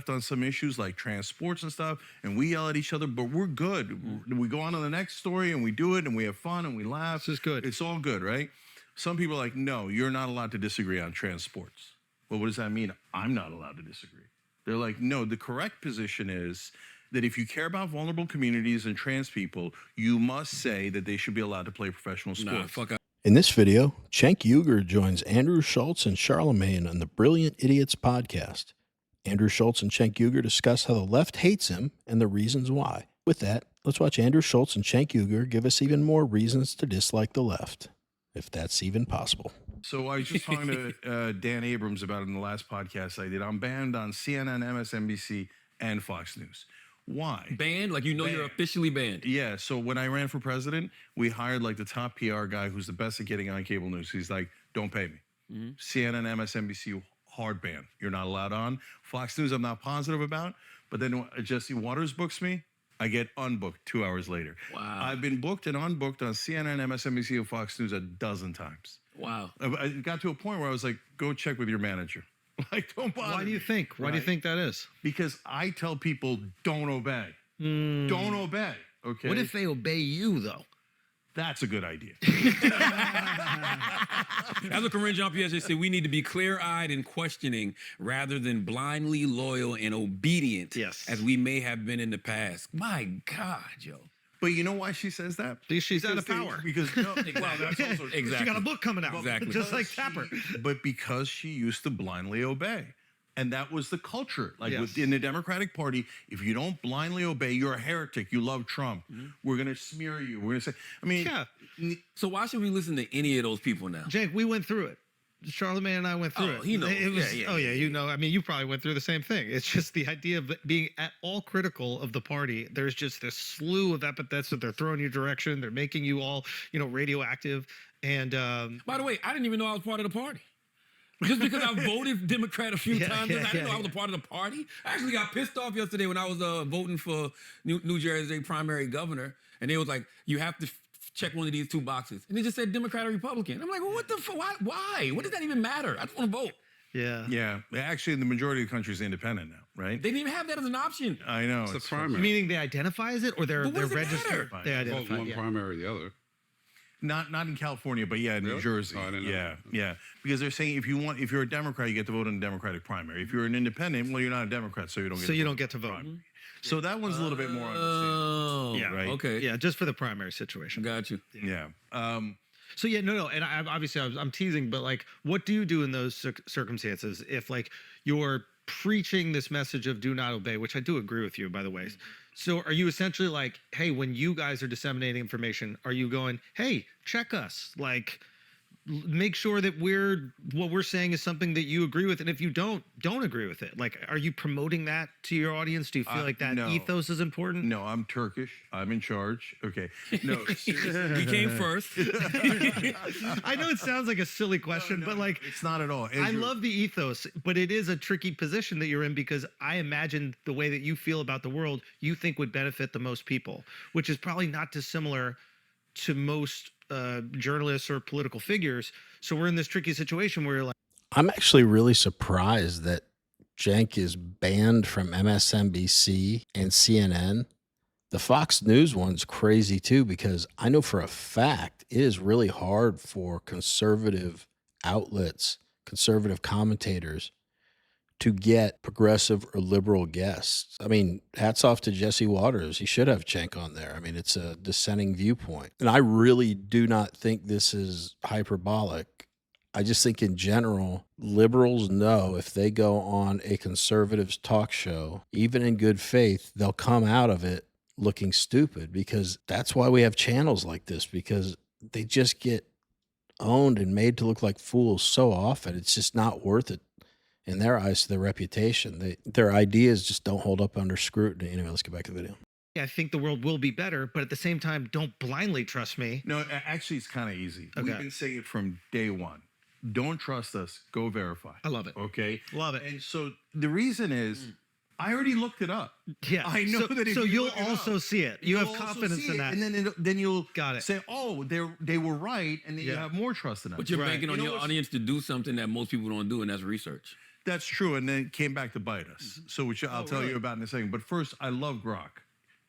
on some issues like transports and stuff, and we yell at each other, but we're good. We go on to the next story and we do it and we have fun and we laugh. This is good. It's all good, right? Some people are like, no, you're not allowed to disagree on transports. Well, what does that mean? I'm not allowed to disagree. They're like, no, the correct position is that if you care about vulnerable communities and trans people, you must say that they should be allowed to play professional sports. Nah, fuck out. In this video, Cenk Uygur joins Andrew Schulz and Charlemagne on the Brilliant Idiots podcast. Andrew Schulz and Cenk Uygur discuss how the left hates him and the reasons why. With that, let's watch Andrew Schulz and Cenk Uygur give us even more reasons to dislike the left, if that's even possible. So I was just talking to Dan Abrams about it in the last podcast I did. I'm banned on CNN, MSNBC, and Fox News. Why? Banned? Like, you know, you're officially banned. Yeah, so when I ran for president, we hired like the top PR guy who's the best at getting on cable news. He's like, don't pay me. CNN, MSNBC, hard ban. You're not allowed on. Fox News, I'm not positive about. But then Jesse Waters books me, I get unbooked 2 hours later. Wow. I've been booked and unbooked on CNN, MSNBC, and Fox News a dozen times. Wow. I got to a point where I was like, go check with your manager. Like, don't bother. Why do you think? Why do you think that is? Because I tell people, don't obey. Don't obey. Okay. What if they obey you, though? That's a good idea. That's what Corinne Jean-Pierre said. We need to be clear-eyed and questioning rather than blindly loyal and obedient as we may have been in the past. My God, yo. But you know why she says that? Because she's out of power. Because no, well, that's also true. She got a book coming out. Exactly. Just like Tapper. But because she used to blindly obey. And that was the culture. Like in the Democratic Party, if you don't blindly obey, you're a heretic. You love Trump. We're going to smear you. We're going to say, I mean. So why should we listen to any of those people now? Jake, we went through it. Charlemagne and I went through it. He knows. It was, you know. I mean, you probably went through the same thing. It's just the idea of being at all critical of the party. There's just this slew of epithets that they're throwing your direction. They're making you all, you know, radioactive. And by the way, I didn't even know I was part of the party. Just because I voted Democrat a few times, I didn't know I was a part of the party. I actually got pissed off yesterday when I was voting for New Jersey primary governor, and they was like, you have to check one of these two boxes. And it just said Democrat or Republican. I'm like, well, what the fuck? Why? What does that even matter? I just want to vote. Yeah. Yeah. Actually, the majority of the country is independent now, right? They didn't even have that as an option. I know. It's the primary. Meaning they identify as it, or they're registered? They identify. One primary or the other. Not in California, but in New Jersey. Oh, I didn't know. Yeah. Because they're saying if you're a Democrat, you get to vote in the Democratic primary. If you're an independent, well, you're not a Democrat, so you don't get. So you don't get to vote. So that one's a little bit more Oh, understandable. right. Okay. Yeah, just for the primary situation. Got you. Yeah. So no, and I'm teasing, but like, what do you do in those circumstances if like you're preaching this message of do not obey, which I do agree with you, by the way. So are you essentially like, hey, when you guys are disseminating information, are you going, hey, check us, like, make sure that what we're saying is something that you agree with, and if you don't agree with it, like, are you promoting that to your audience? Do you feel like that ethos is important? No, I'm Turkish. I'm in charge. Okay. No, he came first. I know it sounds like a silly question, but like, it's not at all. Andrew, I love the ethos, but it is a tricky position that you're in because I imagine the way that you feel about the world, you think would benefit the most people, which is probably not dissimilar to most journalists or political figures. So we're in this tricky situation where you're like, I'm actually really surprised that Cenk is banned from MSNBC and CNN. The Fox News one's crazy too, because I know for a fact it is really hard for conservative outlets, conservative commentators to get progressive or liberal guests. I mean, hats off to Jesse Waters. He should have Cenk on there. I mean, it's a dissenting viewpoint. And I really do not think this is hyperbolic. I just think in general, liberals know if they go on a conservative's talk show, even in good faith, they'll come out of it looking stupid, because that's why we have channels like this, because they just get owned and made to look like fools so often. It's just not worth it. In their eyes, to their reputation, their ideas just don't hold up under scrutiny. Anyway, let's get back to the video. I think the world will be better, but at the same time, don't blindly trust me. No, actually, it's kind of easy. Okay. We've been saying it from day one. Don't trust us. Go verify. I love it. Okay? Love it. And so the reason is, I already looked it up. Yeah, I know that. If so you you'll also see it. You have confidence in that, and then you'll Got it. say, "Oh, they were right,and then you have more trust in us." But you're Right. banking on your audience to do something that most people don't do, and that's research. That's true, and then it came back to bite us. So, which I'll tell you about in a second. But first, I love Grok.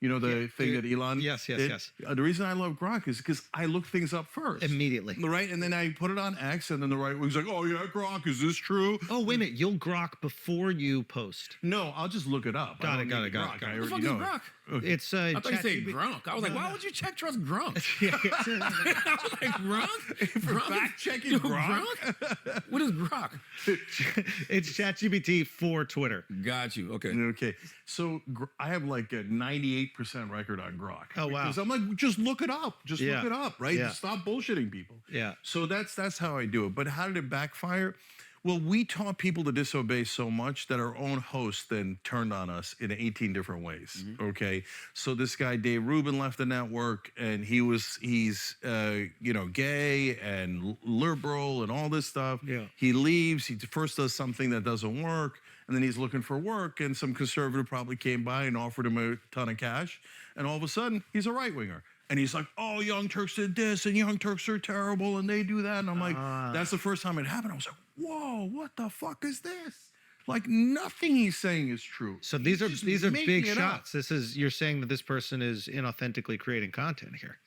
You know the thing that Elon. Yes. The reason I love Grok is because I look things up first Immediately. right? And then I put it on X, and then the right wing's like, "Oh yeah, Grok, is this true?" Oh, wait a minute. You'll grok before you post. No, I'll just look it up. Got I it, don't need got it. Grok. I What the fuck already is know it. Grok? It's I thought you said ChatGPT. drunk. I was like, why would you trust Grunk? I was like, Grunk? For fact-checking Grok? What is Grok? It's ChatGPT for Twitter. Got you. Okay. Okay, so I have like a 98% record on Grok. Oh, wow. Because I'm like, just look it up. Just Yeah. look it up, right? Yeah. Just stop bullshitting people. Yeah. So that's how I do it. But how did it backfire? Well, we taught people to disobey so much that our own host then turned on us in 18 different ways. Okay, so this guy Dave Rubin left the network, and he's gay and liberal and all this stuff. Yeah. He leaves. He first does something that doesn't work, and then he's looking for work. And some conservative probably came by and offered him a ton of cash, and all of a sudden he's a right winger. And he's like, "Oh, Young Turks did this, and Young Turks are terrible, and they do that." And I'm like, that's the first time it happened. I was like, "Whoa, what the fuck is this?" Like nothing he's saying is true. So these He's are just big making it shots. You're saying that this person is inauthentically creating content here.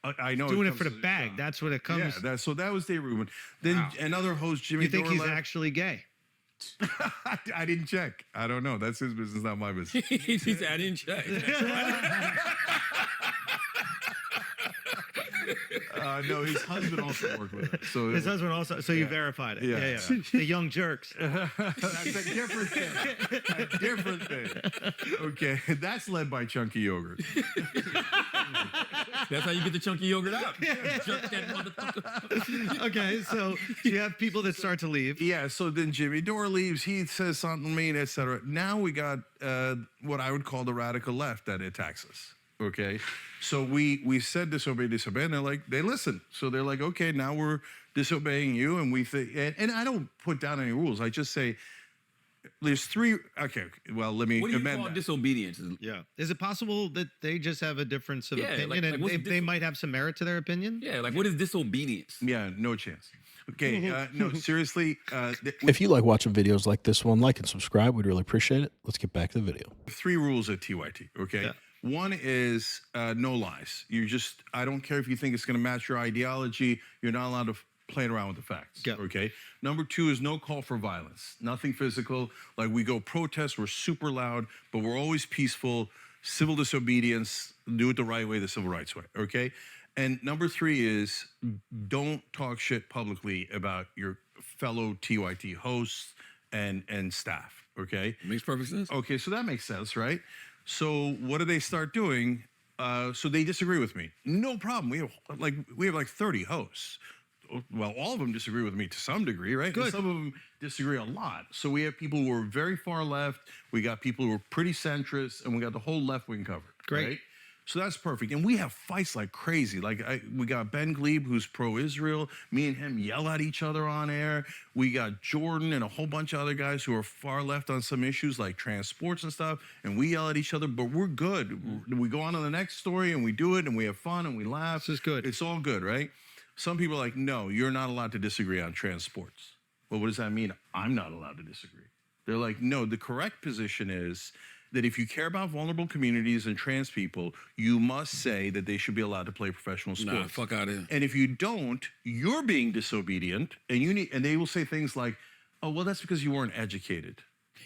I know. Doing it comes for the as a bag. shock. That's what it comes. Yeah, so that was Dave Rubin. Then another host, Jimmy You think he's Dorlett. actually gay? I didn't check. I don't know. That's his business, not my business. He said, I didn't check. No, his husband also worked with it. So His husband also. So you verified it. Yeah. Yeah. The Young Jerks. that's a different thing. A different thing. Okay, that's led by Chunky Yogurt. That's how you get the chunky yogurt out. Jerk that motherfucker. Okay, so you have people that start to leave. Yeah, so then Jimmy Dore leaves. He says something mean, etc. Now we got what I would call the radical left that attacks us. Okay, so we said disobey, and they listen. So they're like, okay, now we're disobeying you, and we think, and I don't put down any rules. I just say there's three. Okay, well let me What do you amend call that. disobedience? Yeah. Is it possible that they just have a difference of Yeah, opinion like and what's they might have some merit to their opinion? Yeah, like what is disobedience? Yeah, no chance. Okay, no, seriously. If you like watching videos like this one, like and subscribe. We'd really appreciate it. Let's get back to the video. Three rules at TYT. Okay. Yeah. One is no lies. I don't care if you think it's going to match your ideology. You're not allowed to play around with the facts. Yeah. Okay. Number two is no call for violence. Nothing physical. Like we go protest, we're super loud, but we're always peaceful. Civil disobedience. Do it the right way, the civil rights way. Okay. And number three is don't talk shit publicly about your fellow TYT hosts and staff. Okay. Makes perfect sense. Okay, so that makes sense, right? So what do they start doing? So they disagree with me. No problem. We have like 30 hosts. Well, all of them disagree with me to some degree, right? Good. And some of them disagree a lot. So we have people who are very far left. We got people who are pretty centrist, and we got the whole left wing covered. Great. Right? So that's perfect. And we have fights like crazy. We got Ben Glebe, who's pro-Israel. Me and him yell at each other on air. We got Jordan and a whole bunch of other guys who are far left on some issues like transports and stuff. And we yell at each other, but we're good. We go on to the next story and we do it and we have fun and we laugh. This is good. It's all good, right? Some people are like, no, you're not allowed to disagree on transports. Well, what does that mean? I'm not allowed to disagree. They're like, no, the correct position is that if you care about vulnerable communities and trans people, you must say that they should be allowed to play professional sports. Nah, fuck out of here. And if you don't, you're being disobedient, and they will say things like, "Oh, well, that's because you weren't educated.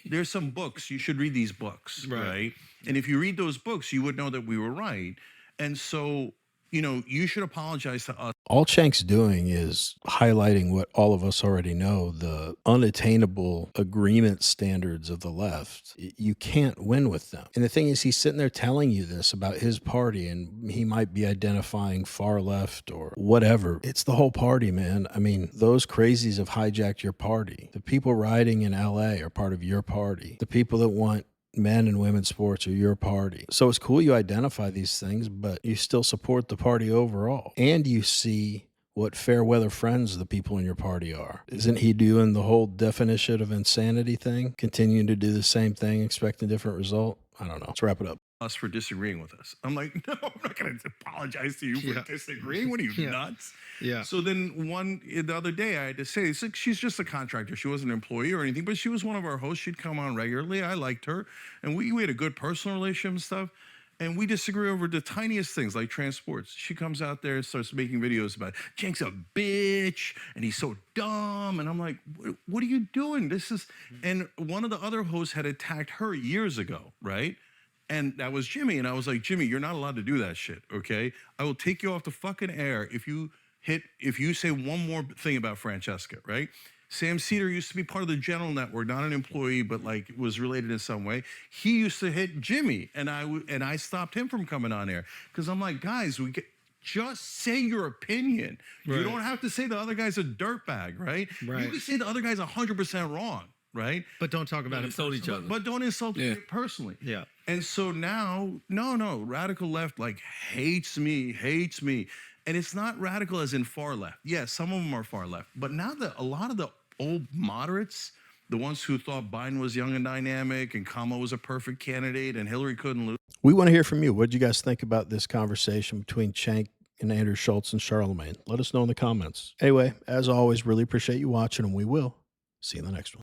There's some books, you should read these books, right? And if you read those books, you would know that we were right. And so, you should apologize to us." All Cenk's doing is highlighting what all of us already know, the unattainable agreement standards of the left. You can't win with them. And the thing is, he's sitting there telling you this about his party, and he might be identifying far left or whatever. It's the whole party, man. I mean, those crazies have hijacked your party. The people rioting in LA are part of your party. The people that want men and women's sports are your party. So it's cool you identify these things, but you still support the party overall. And you see what fair weather friends the people in your party are. Isn't he doing the whole definition of insanity thing? Continuing to do the same thing, expecting a different result? I don't know. Let's wrap it up. us for disagreeing with us. I'm like, no, I'm not going to apologize to you for Yeah. disagreeing. What are you, Yeah. nuts? Yeah. So then the other day I had to say, it's like, she's just a contractor. She wasn't an employee or anything, but she was one of our hosts. She'd come on regularly. I liked her. And we had a good personal relationship and stuff. And we disagree over the tiniest things like transports. She comes out there and starts making videos about Cenk's a bitch and he's so dumb. And I'm like, what are you doing? This is, and one of the other hosts had attacked her years ago, right? And that was Jimmy. And I was like, Jimmy, you're not allowed to do that shit, okay? I will take you off the fucking air if you say one more thing about Francesca, right? Sam Cedar used to be part of the General Network, not an employee, but like was related in some way. He used to hit Jimmy, and I stopped him from coming on air because I'm like, guys, just say your opinion. Right. You don't have to say the other guy's a dirtbag, right? Right. You can say the other guy's 100% wrong, right? But don't talk about it. Insult each other. But don't insult Yeah. me personally. Yeah. And so now, no, radical left like hates me. And it's not radical as in far left. Yes, some of them are far left. But now a lot of the old moderates, the ones who thought Biden was young and dynamic and Kamala was a perfect candidate and Hillary couldn't lose. We want to hear from you. What did you guys think about this conversation between Cenk and Andrew Schulz and Charlemagne? Let us know in the comments. Anyway, as always, really appreciate you watching, and we will see you in the next one.